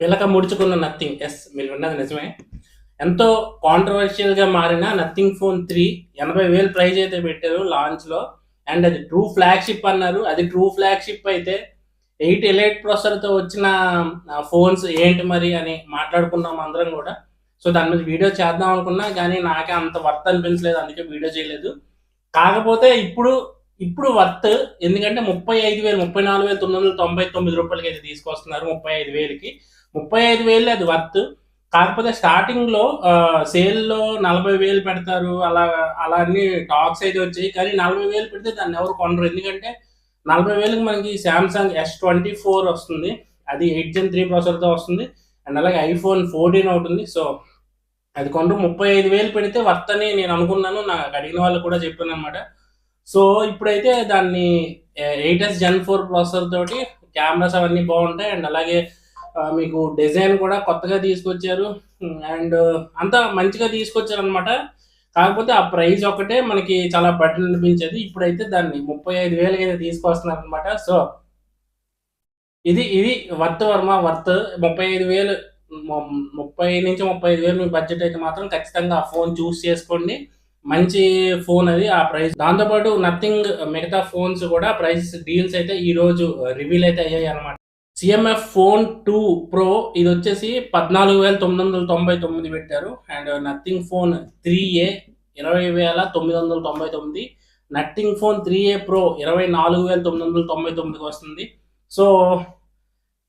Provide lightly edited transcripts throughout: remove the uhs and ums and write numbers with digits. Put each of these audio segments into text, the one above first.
పిలక ముడుచుకున్న nothing. Yes, మీరు విన్నది నిజమే. ఎంతో కాంట్రవర్షియల్‌గా మారిన నథింగ్ ఫోన్ 3 80,000 ప్రైజ్ అయితే పెట్టారు లాంచ్‌లో. అండ్ అది ట్రూ ఫ్లాగ్‌షిప్ అన్నారు. అది ట్రూ ఫ్లాగ్‌షిప్ అయితే 8 ఎలైట్ ప్రాసెసర్‌తో వచ్చిన ఫోన్స్ ఏంటి మరి అని మాట్లాడుకున్నాం అందరం గూడా. సో, దాని మీద వీడియో చేద్దాం అనుకున్నా గానీ నాకే అంత వర్త్ అనిపించలేదు. అందుకే వీడియో చేయలేదు. కాకపోతే ఇప్పుడు వర్త్. ఎందుకంటే 35,000 34,999 రూపాయలకైతే తీసుకొస్తున్నారు 35,000కి. 35,000 అది వర్త్. కాకపోతే స్టార్టింగ్‌లో సేల్‌లో 40,000 పెడతారు. అలా అన్ని టాక్స్ అయితే వచ్చాయి. కానీ 40,000 పెడితే దాన్ని ఎవరు కొనరు. ఎందుకంటే 40,000కి మనకి సామ్‌సంగ్ S24 వస్తుంది. అది 8 Gen 3 ప్రాసెసర్‌తో వస్తుంది. అండ్ అలాగే ఐఫోన్ 14 ఒకటుంది. సో, అది కొనరు. 35,000 పెడితే వర్త్ అని నేను అనుకున్నాను. నాకు అడిగిన వాళ్ళకి కూడా చెప్పాననమాట. సో, ఇప్పుడైతే దాన్ని 8s Gen 4 ప్రాసెసర్ తోటి కెమెరాస్ అవన్నీ బాగుంటాయి. అండ్ అలాగే మీకు డిజైన్ కూడా కొత్తగా తీసుకొచ్చారు. అండ్ అంతా మంచిగా తీసుకొచ్చారనమాట. కాకపోతే ఆ ప్రైస్ ఒకటే మనకి చాలా బెటర్ అనిపించేది. ఇప్పుడైతే దాన్ని 35,000కి అయితే తీసుకొస్తున్నారనమాట. సో, ఇది వర్త్ వర్మ వర్త్. 35,000 30,000-35,000 మీ బడ్జెట్ అయితే మాత్రం ఖచ్చితంగా ఆ ఫోన్ చూస్ చేసుకోండి. మంచి ఫోన్ అది ఆ ప్రైస్. దాంతో పాటు నథింగ్ మిగతా ఫోన్స్ కూడా ప్రైస్ డీల్స్ అయితే ఈరోజు రివీల్ అయితే అయ్యాయన్నమాట. సీఎంఎఫ్ ఫోన్ 2 ప్రో ఇదొచ్చేసి 14,999 పెట్టారు. అండ్ నథింగ్ ఫోన్ 3ఏ 20,999. నథింగ్ ఫోన్ 3ఏ ప్రో 24,999కి వస్తుంది. సో,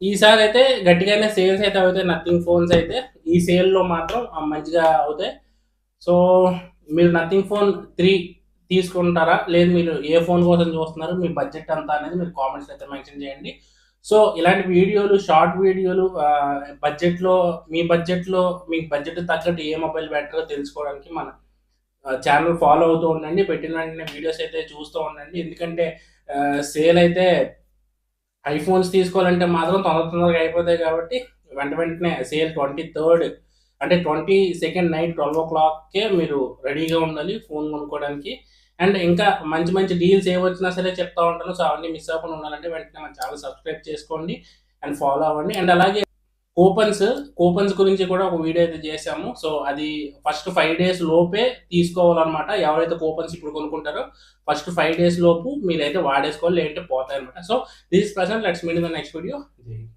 ఈసారి అయితే గట్టిగానే సేల్స్ అయితే అవుతాయి నథింగ్ ఫోన్స్ అయితే. ఈ సేల్‌లో మాత్రం మంచిగా అవుతాయి. సో, మీరు నథింగ్ ఫోన్ 3 తీసుకుంటారా? లేదు మీరు ఏ ఫోన్ కోసం చూస్తున్నారు? మీ బడ్జెట్ ఎంత అనేది మీరు కామెంట్స్‌లో అయితే మెన్షన్ చేయండి. సో, ఇలాంటి వీడియోలు, షార్ట్ వీడియోలు బడ్జెట్‌లో మీకు బడ్జెట్ తగ్గట్టు ఏ మొబైల్ బెటరో తెలుసుకోవడానికి మన ఛానల్ ఫాలో అవుతూ ఉండండి. పెట్టిన వెంటనే వీడియోస్ అయితే చూస్తూ ఉండండి. ఎందుకంటే సేల్ అయితే ఐఫోన్స్ తీసుకోవాలంటే మాత్రం తొందరగా అయిపోతాయి కాబట్టి వెంటనే సేల్ 23rd అంటే 22nd నైట్ 12:00కే మీరు రెడీగా ఉండాలి ఫోన్ కొనుక్కోవడానికి. అండ్ ఇంకా మంచి డీల్స్ ఏవొచ్చినా సరే చెప్తా ఉంటాను. సో, అవన్నీ మిస్ అవ్వకుండా ఉండాలంటే వెంటనే మన ఛానల్ సబ్స్క్రైబ్ చేసుకోండి అండ్ ఫాలో అవ్వండి. అండ్ అలాగే కూపన్స్ గురించి కూడా ఒక వీడియో అయితే చేశాము. సో, అది ఫస్ట్ 5 డేస్ లోపే తీసుకోవాలన్నమాట. ఎవరైతే కూపన్స్ ఇప్పుడు కొనుక్కుంటారో ఫస్ట్ 5 డేస్ లోపు మీరైతే వాడేసుకోవాలి. లేదంటే పోతాయన్నమాట. So, this is present. Let's meet in the next video.